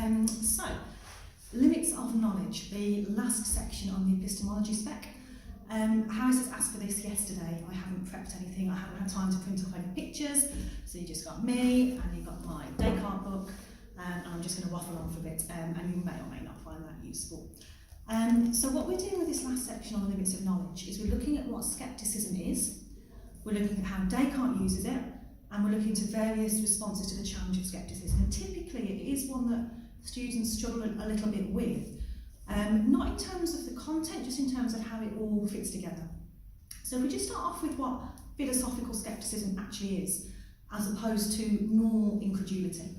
So, limits of knowledge, the last section on the epistemology spec. Harris has asked for this yesterday. I haven't prepped anything, I haven't had time to print off any pictures, so you just got me and you got my Descartes book, and I'm just going to waffle on for a bit, and you may or may not find that useful. So what we're doing with this last section on the limits of knowledge is we're looking at what scepticism is, we're looking at how Descartes uses it, and we're looking to various responses to the challenge of scepticism. And typically it is one that students struggle a little bit with, not in terms of the content, just in terms of how it all fits together. So if we just start off with what philosophical scepticism actually is, as opposed to normal incredulity.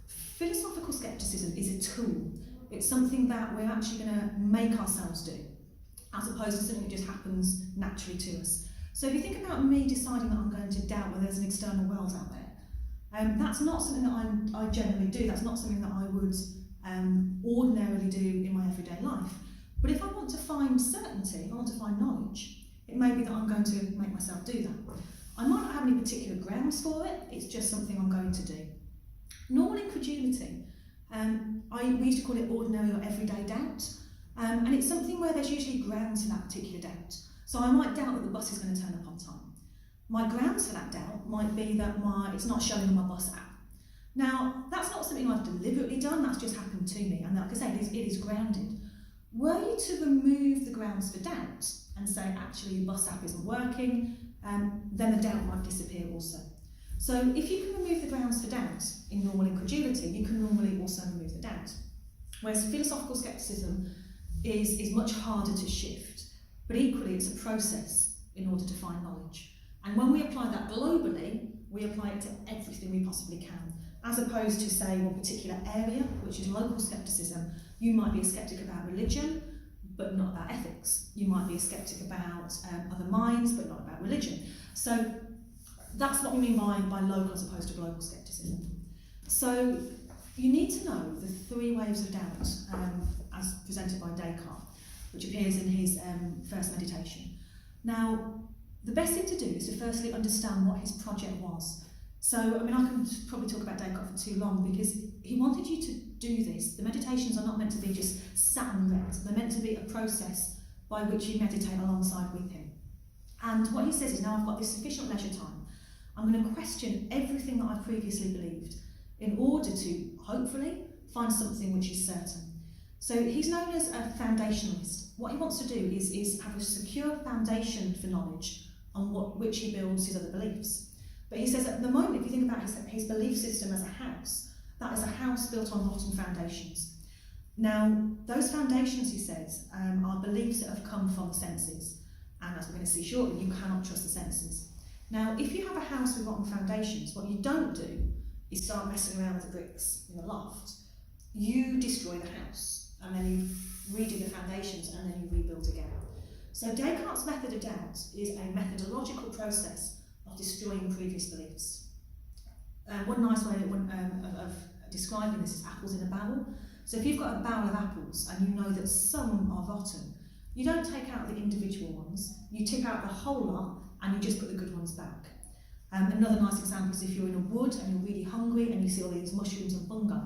Philosophical scepticism is a tool. It's something that we're actually going to make ourselves do, as opposed to something that just happens naturally to us. So if you think about me deciding that I'm going to doubt whether there's an external world out there, that's not something that I generally do. That's not something that I would ordinarily do in my everyday life. But if I want to find certainty, I want to find knowledge, it may be that I'm going to make myself do that. I might not have any particular grounds for it, it's just something I'm going to do. Normal incredulity, we used to call it ordinary or everyday doubt, and it's something where there's usually grounds for that particular doubt. So I might doubt that the bus is going to turn up on time. My grounds for that doubt might be that it's not showing on my bus app. Now, that's not something I've deliberately done, that's just happened to me, and like I say, it is grounded. Were you to remove the grounds for doubt and say, actually, the bus app isn't working, then the doubt might disappear also. So if you can remove the grounds for doubt in normal incredulity, you can normally also remove the doubt. Whereas philosophical scepticism is much harder to shift, but equally it's a process in order to find knowledge. And when we apply that globally, we apply it to everything we possibly can, as opposed to, say, one particular area, which is local scepticism. You might be a sceptic about religion, but not about ethics. You might be a sceptic about other minds, but not about religion. So that's what we mean by local as opposed to global scepticism. So you need to know the three waves of doubt as presented by Descartes, which appears in his first meditation. Now, the best thing to do is to firstly understand what his project was. So, I mean, I can probably talk about Descartes for too long because he wanted you to do this. The meditations are not meant to be just sat and read. They're meant to be a process by which you meditate alongside with him. And what he says is, now I've got this sufficient leisure time, I'm going to question everything that I've previously believed in order to, hopefully, find something which is certain. So he's known as a foundationalist. What he wants to do is have a secure foundation for knowledge on which he builds his other beliefs. But he says at the moment, if you think about his belief system as a house, that is a house built on rotten foundations. Now, those foundations, he says, are beliefs that have come from the senses. And as we're going to see shortly, you cannot trust the senses. Now, if you have a house with rotten foundations, what you don't do is start messing around with the bricks in the loft. You destroy the house, and then you redo the foundations, and then you rebuild again. So Descartes' method of doubt is a methodological process of destroying previous beliefs. One nice way of describing this is apples in a barrel. So if you've got a barrel of apples and you know that some are rotten, you don't take out the individual ones, you tip out the whole lot and you just put the good ones back. Another nice example is if you're in a wood and you're really hungry and you see all these mushrooms and fungi,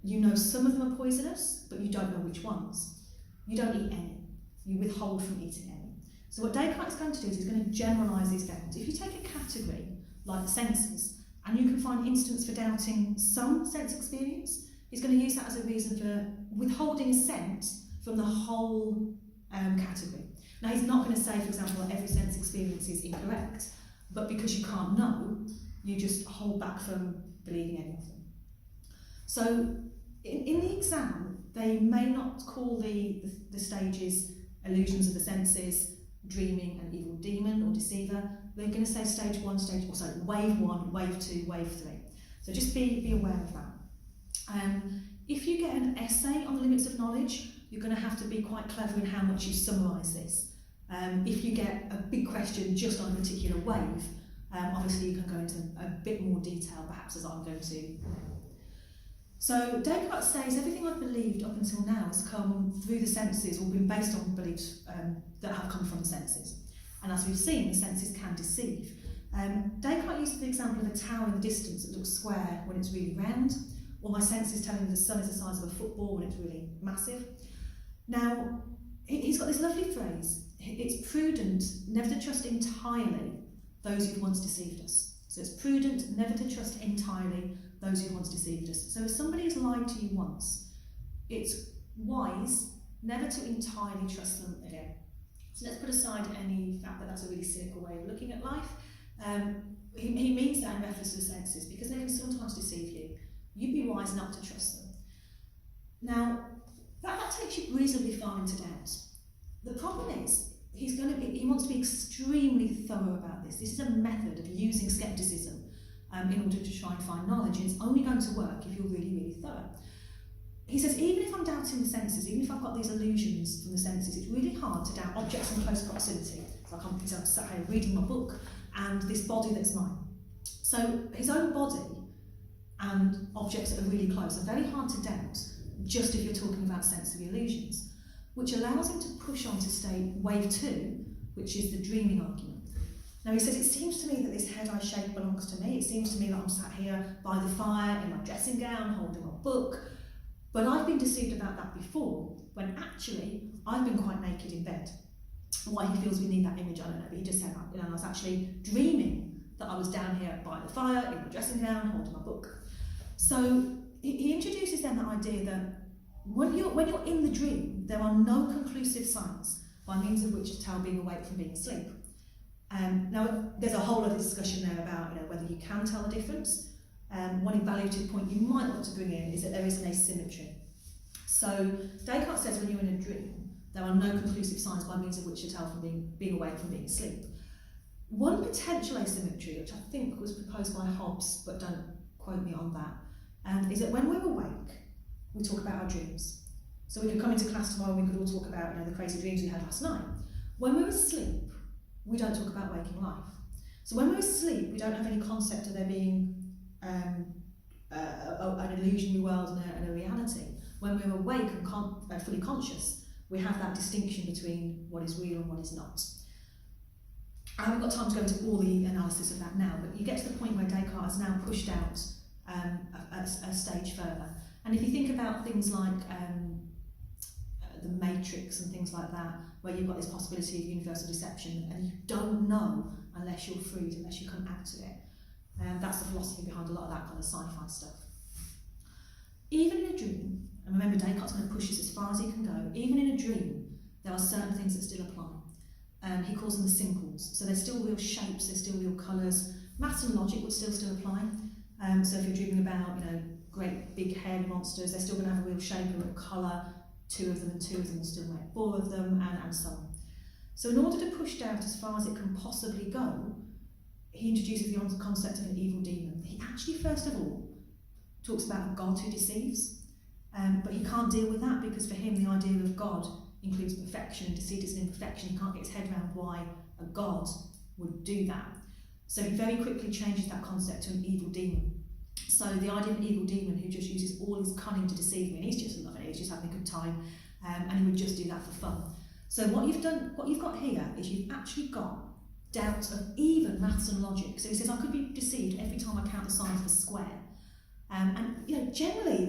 you know some of them are poisonous, but you don't know which ones. You don't eat any. You withhold from eating any. So what Descartes is going to do is he's going to generalise these doubts. If you take a category like the senses, and you can find instance for doubting some sense experience, he's going to use that as a reason for withholding assent from the whole category. Now he's not going to say, for example, that every sense experience is incorrect, but because you can't know, you just hold back from believing any of them. So in the exam, they may not call the stages illusions of the senses, dreaming, and evil demon or deceiver. They're going to say stage 1, wave 1, wave 2, wave 3. So just be aware of that. If you get an essay on the limits of knowledge, you're going to have to be quite clever in how much you summarise this. If you get a big question just on a particular wave, obviously you can go into a bit more detail, perhaps as I'm going to. So Descartes says everything I've believed up until now has come through the senses or been based on beliefs that have come from the senses. And as we've seen, the senses can deceive. Descartes uses the example of a tower in the distance that looks square when it's really round, or my senses telling me the sun is the size of a football when it's really massive. Now, he's got this lovely phrase, it's prudent never to trust entirely those who've once deceived us. So it's prudent never to trust entirely those who've once deceived us. So if somebody has lied to you once, it's wise never to entirely trust them again. So let's put aside any fact that that's a really cynical way of looking at life. He means that in reference to the senses, because they can sometimes deceive you. You'd be wise not to trust them. Now, that takes you reasonably far into doubt. The problem is, he wants to be extremely thorough about this. This is a method of using scepticism in order to try and find knowledge, and it's only going to work if you're really, really thorough. He says, even if I'm doubting the senses, even if I've got these illusions from the senses, it's really hard to doubt objects in close proximity. So I'm sat here reading my book, and this body that's mine. So his own body and objects that are really close are very hard to doubt, just if you're talking about sensory illusions, which allows him to push on to wave 2, which is the dreaming argument. Now he says, it seems to me that this head I shake belongs to me. It seems to me that I'm sat here by the fire in my dressing gown, holding my book, but I've been deceived about that before, when actually I've been quite naked in bed. Why he feels we need that image, I don't know, but he just said that, I was actually dreaming that I was down here by the fire in my dressing gown, holding my book. So he introduces then the idea that when you're in the dream, there are no conclusive signs by means of which to tell being awake from being asleep. Now, there's a whole other discussion there about whether you can tell the difference. One evaluative point you might want to bring in is that there is an asymmetry. So Descartes says when you're in a dream, there are no conclusive signs by means of which to tell from being awake from being asleep. One potential asymmetry, which I think was proposed by Hobbes, but don't quote me on that, is that when we're awake, we talk about our dreams. So we could come into class tomorrow and we could all talk about the crazy dreams we had last night. When we're asleep, we don't talk about waking life. So when we're asleep, we don't have any concept of there being an illusionary world and a reality. When we're awake and fully conscious, we have that distinction between what is real and what is not. I haven't got time to go into all the analysis of that now, but you get to the point where Descartes has now pushed out a stage further. And if you think about things like the Matrix and things like that, where you've got this possibility of universal deception, and you don't know unless you're freed, unless you come out of it. That's the philosophy behind a lot of that kind of sci-fi stuff. Even in a dream, and remember Descartes kind of pushes as far as he can go, even in a dream, there are certain things that still apply. He calls them the simples. So there's still real shapes, there's still real colours. Maths and logic would still apply. So if you're dreaming about, great big hairy monsters, they're still going to have a real shape, a real colour, 2 of them, and 2 of them will still make 4 of them, and so on. So in order to push doubt as far as it can possibly go, he introduces the concept of an evil demon. He actually, first of all, talks about a God who deceives, but he can't deal with that because for him the idea of God includes perfection, and deceit is an imperfection. He can't get his head around why a God would do that. So he very quickly changes that concept to an evil demon. So the idea of an evil demon who just uses all his cunning to deceive me, and he's just loving it, he's just having a good time, and he would just do that for fun. So what you've got here is you've actually got doubt of even maths and logic. So he says, I could be deceived every time I count the sides of a square. And generally,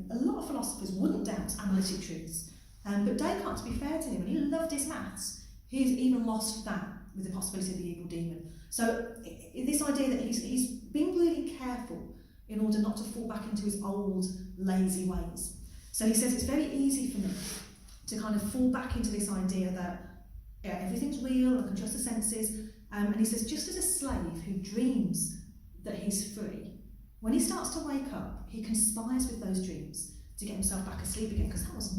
a lot of philosophers wouldn't doubt analytic truths. But Descartes, to be fair to him, and he loved his maths, he's even lost that with the possibility of the evil demon. So this idea that he's being really careful in order not to fall back into his old lazy ways. So he says it's very easy for me to kind of fall back into this idea that everything's real, I can trust the senses. And he says just as a slave who dreams that he's free, when he starts to wake up, he conspires with those dreams to get himself back asleep again, because that was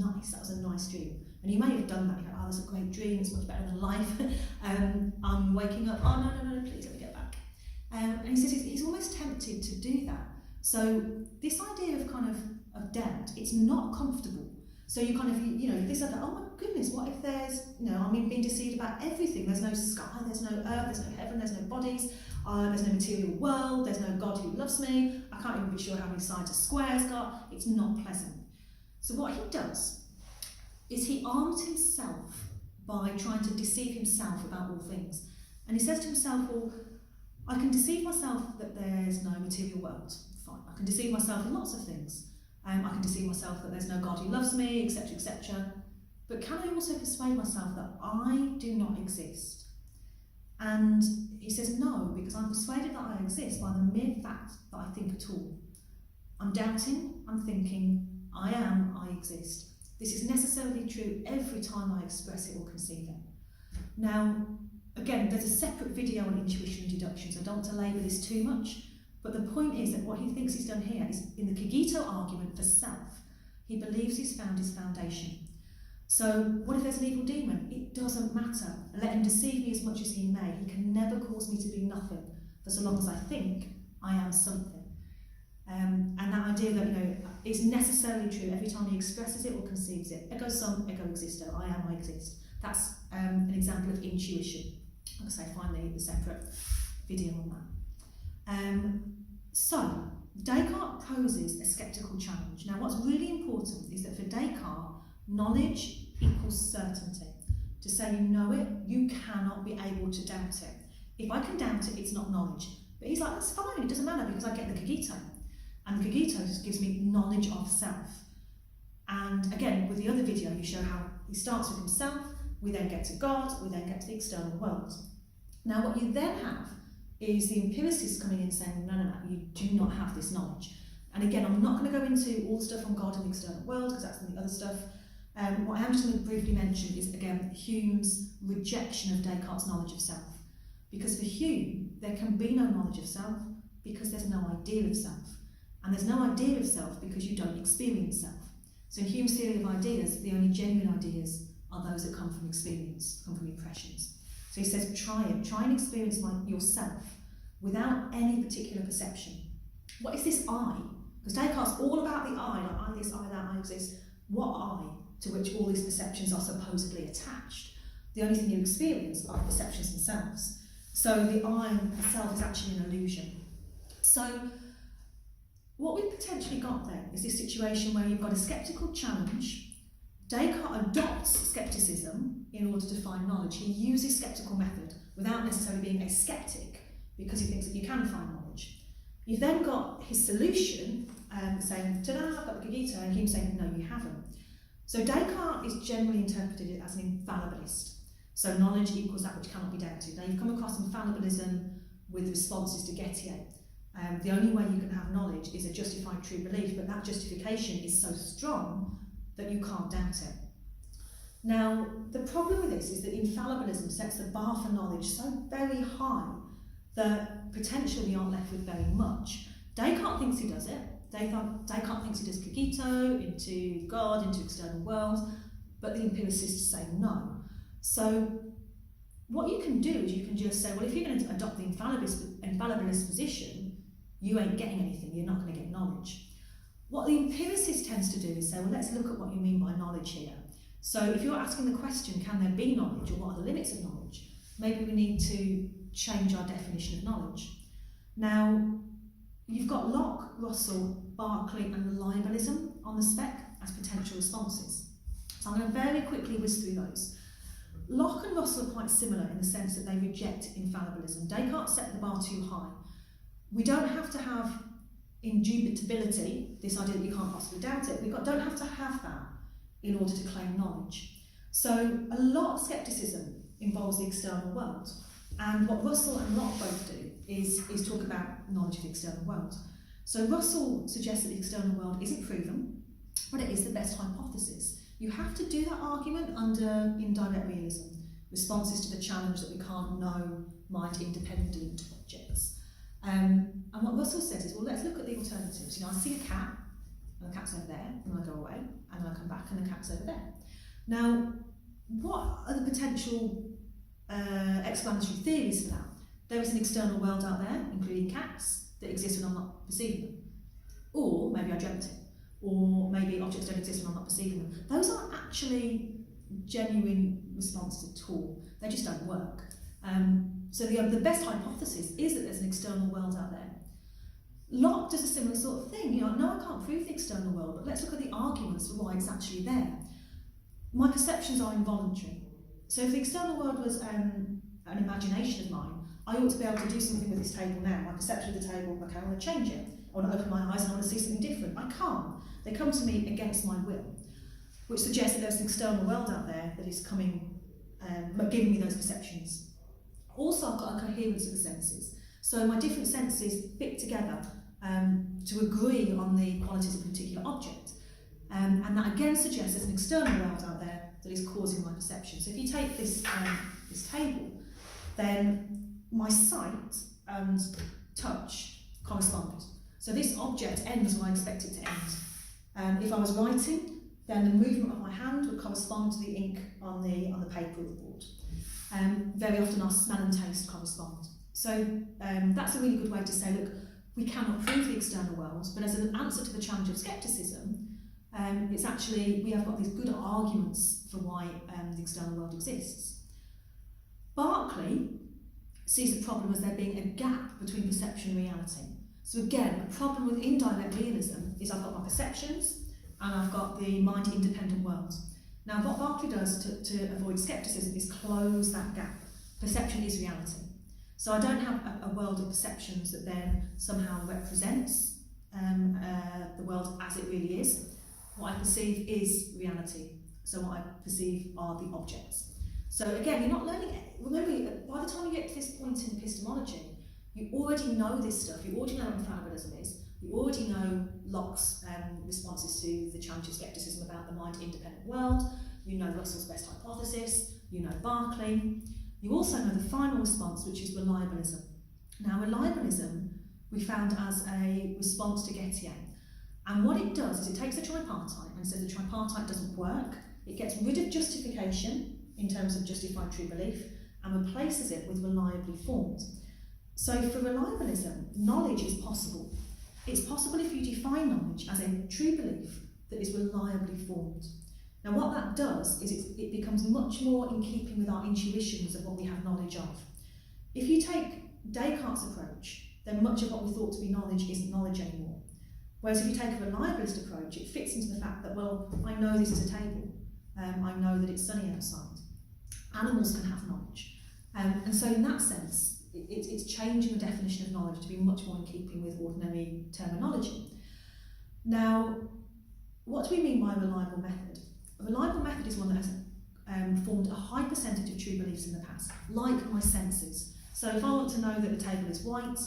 a nice dream. And you may have done that, that's a great dream, it's much better than life. I'm waking up, oh no, please let me get back. And he says he's almost tempted to do that. So this idea of kind of doubt, it's not comfortable. So you kind of, this other, oh my goodness, what if there's, I'm being deceived about everything. There's no sky, there's no earth, there's no heaven, there's no bodies, there's no material world, there's no God who loves me, I can't even be sure how many sides a square's got, it's not pleasant. So what he does is he arms himself by trying to deceive himself about all things. And he says to himself, well, I can deceive myself that there's no material world, fine. I can deceive myself in lots of things. I can deceive myself that there's no God who loves me, etc., etc. But can I also persuade myself that I do not exist? And he says no, because I'm persuaded that I exist by the mere fact that I think at all. I'm doubting, I'm thinking, I am, I exist. This is necessarily true every time I express it or conceive it. Now, again, there's a separate video on intuition and deduction, so I don't want to labour this too much, but the point is that what he thinks he's done here is, in the cogito argument for self, he believes he's found his foundation. So, what if there's an evil demon? It doesn't matter. Let him deceive me as much as he may. He can never cause me to be nothing, for so long as I think I am something. And that idea that, it's necessarily true every time he expresses it or conceives it. Ego sum, ego existo, I am, I exist. That's an example of intuition. Like I say, find the separate video on that. So, Descartes poses a sceptical challenge. Now, what's really important is that for Descartes, knowledge equals certainty. To say you know it, you cannot be able to doubt it. If I can doubt it, it's not knowledge. But he's like, that's fine, it doesn't matter because I get the cogito. And the cogito just gives me knowledge of self. And again, with the other video, you show how he starts with himself, we then get to God, we then get to the external world. Now, what you then have is the empiricists coming in saying, no, you do not have this knowledge. And again, I'm not going to go into all the stuff on God and the external world, because that's the other stuff. What I am just going to briefly mention is, again, Hume's rejection of Descartes' knowledge of self. Because for Hume, there can be no knowledge of self because there's no idea of self. And there's no idea of self because you don't experience self. So in Hume's theory of ideas, the only genuine ideas are those that come from experience, come from impressions. So he says, try it. Try and experience yourself without any particular perception. What is this I? Because Descartes' all about the I, like I this, I that, I exist. What I, to which all these perceptions are supposedly attached? The only thing you experience are perceptions themselves. So the I, the self, is actually an illusion. So what we've potentially got then is this situation where you've got a sceptical challenge. Descartes adopts scepticism in order to find knowledge. He uses sceptical method without necessarily being a skeptic because he thinks that you can find knowledge. You've then got his solution saying, ta-da, I've got the cogito, and him saying, no, you haven't. So Descartes is generally interpreted as an infallibilist. So knowledge equals that which cannot be doubted. Now you've come across infallibilism with responses to Gettier. The only way you can have knowledge is a justified true belief, but that justification is so strong that you can't doubt it. Now, the problem with this is that infallibilism sets the bar for knowledge so very high that potentially we aren't left with very much. Descartes thinks he does it. Descartes thinks he does cogito, into God, into external world, but the empiricists say no. So what you can do is you can just say, well, if you're going to adopt the infallibilist position, you ain't getting anything, you're not going to get knowledge. What the empiricist tends to do is say, well, let's look at what you mean by knowledge here. So if you're asking the question, can there be knowledge, or what are the limits of knowledge, maybe we need to change our definition of knowledge. Now, you've got Locke, Russell, Berkeley and reliabilism on the spec as potential responses. So I'm going to very quickly whiz through those. Locke and Russell are quite similar in the sense that they reject infallibilism. Descartes set the bar too high. We don't have to have indubitability, this idea that you can't possibly doubt it. We don't have to have that in order to claim knowledge. So a lot of scepticism involves the external world. And what Russell and Locke both do is talk about knowledge of the external world. So Russell suggests that the external world isn't proven, but it is the best hypothesis. You have to do that argument under indirect realism, responses to the challenge that we can't know mind-independent objects. And what Russell says is, well, let's look at the alternatives. I see a cat, and the cat's over there, and I go away, and then I come back, and the cat's over there. Now, what are the potential explanatory theories for that? There is an external world out there, including cats, that exist when I'm not perceiving them. Or maybe I dreamt it. Or maybe objects don't exist when I'm not perceiving them. Those aren't actually genuine responses at all. They just don't work. So the best hypothesis is that there's an external world out there. Locke does a similar sort of thing. No, I can't prove the external world, but let's look at the arguments for why it's actually there. My perceptions are involuntary. So if the external world was an imagination of mine, I ought to be able to do something with this table now. My perception of the table, okay, I want to change it. I want to open my eyes and I want to see something different. I can't. They come to me against my will, which suggests that there's an external world out there that is coming, giving me those perceptions. Also, I've got a coherence of the senses. So my different senses fit together to agree on the qualities of a particular object. And that again suggests there's an external world out there that is causing my perception. So if you take this table, then my sight and touch correspond. So this object ends when I expect it to end. If I was writing, then the movement of my hand would correspond to the ink on the paper of the board. Very often our smell and taste correspond. So that's a really good way to say, look, we cannot prove the external world, but as an answer to the challenge of scepticism, it's actually, we have got these good arguments for why the external world exists. Berkeley sees the problem as there being a gap between perception and reality. So again, a problem with indirect realism is I've got my perceptions and I've got the mind-independent world. Now what Berkeley does to avoid scepticism is close that gap. Perception is reality. So I don't have a world of perceptions that then somehow represents the world as it really is. What I perceive is reality. So what I perceive are the objects. So again, you're not learning, remember, by the time you get to this point in epistemology, you already know this stuff, you already know what infallibilism is, you already know Locke's responses to the challenge of scepticism about the mind-independent world, you know Russell's best hypothesis, you know Berkeley. You also know the final response, which is reliabilism. Now, reliabilism we found as a response to Gettier. And what it does is it takes a tripartite and says the tripartite doesn't work. It gets rid of justification in terms of justified true belief and replaces it with reliably formed. So for reliabilism, knowledge is possible. It's possible if you define knowledge as a true belief that is reliably formed. Now what that does is it becomes much more in keeping with our intuitions of what we have knowledge of. If you take Descartes' approach, then much of what we thought to be knowledge isn't knowledge anymore. Whereas if you take a reliabilist approach, it fits into the fact that, well, I know this is a table, I know that it's sunny outside. Animals can have knowledge. And so in that sense, it's changing the definition of knowledge to be much more in keeping with ordinary terminology. Now, what do we mean by a reliable method? A reliable method is one that has formed a high percentage of true beliefs in the past, like my senses. So if I want to know that the table is white,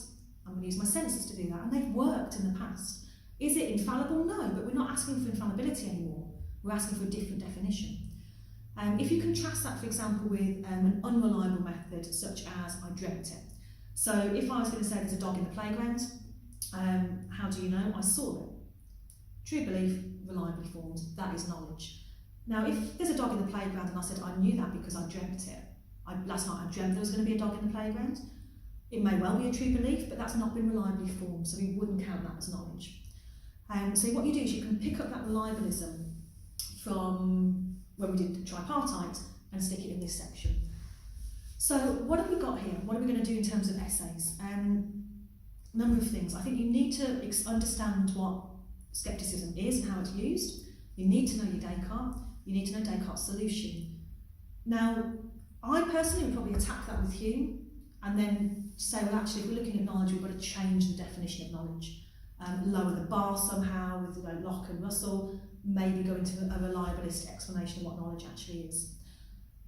I'm going to use my senses to do that, and they've worked in the past. Is it infallible? No, but we're not asking for infallibility anymore. We're asking for a different definition. If you contrast that, for example, with an unreliable method, such as I dreamt it. So if I was going to say there's a dog in the playground, how do you know? I saw it. True belief, reliably formed, that is knowledge. Now, if there's a dog in the playground and I said I knew that because I dreamt it, last night I dreamt there was going to be a dog in the playground, it may well be a true belief, but that's not been reliably formed, so we wouldn't count that as knowledge. So what you do is you can pick up that reliabilism from when we did the tripartite and stick it in this section. So what have we got here? What are we going to do in terms of essays? Number of things. I think you need to understand what scepticism is and how it's used. You need to know your Descartes. You need to know Descartes' solution. Now, I personally would probably attack that with Hume and then say, well, actually, if we're looking at knowledge, we've got to change the definition of knowledge. Lower the bar somehow with Locke and Russell, maybe go into a reliabilist explanation of what knowledge actually is.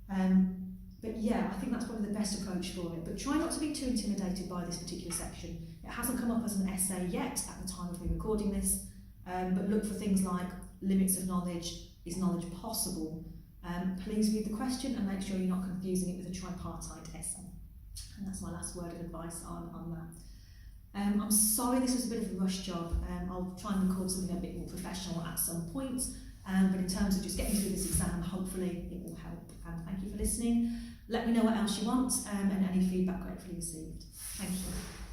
But yeah, I think that's probably the best approach for it. But try not to be too intimidated by this particular section. It hasn't come up as an essay yet at the time of me recording this, but look for things like limits of knowledge, is knowledge possible? Please read the question and make sure you're not confusing it with a tripartite essay. And that's my last word of advice on that. I'm sorry this was a bit of a rush job. I'll try and record something a bit more professional at some point, but in terms of just getting through this exam, hopefully it will help. And thank you for listening. Let me know what else you want and any feedback gratefully received. Thank you.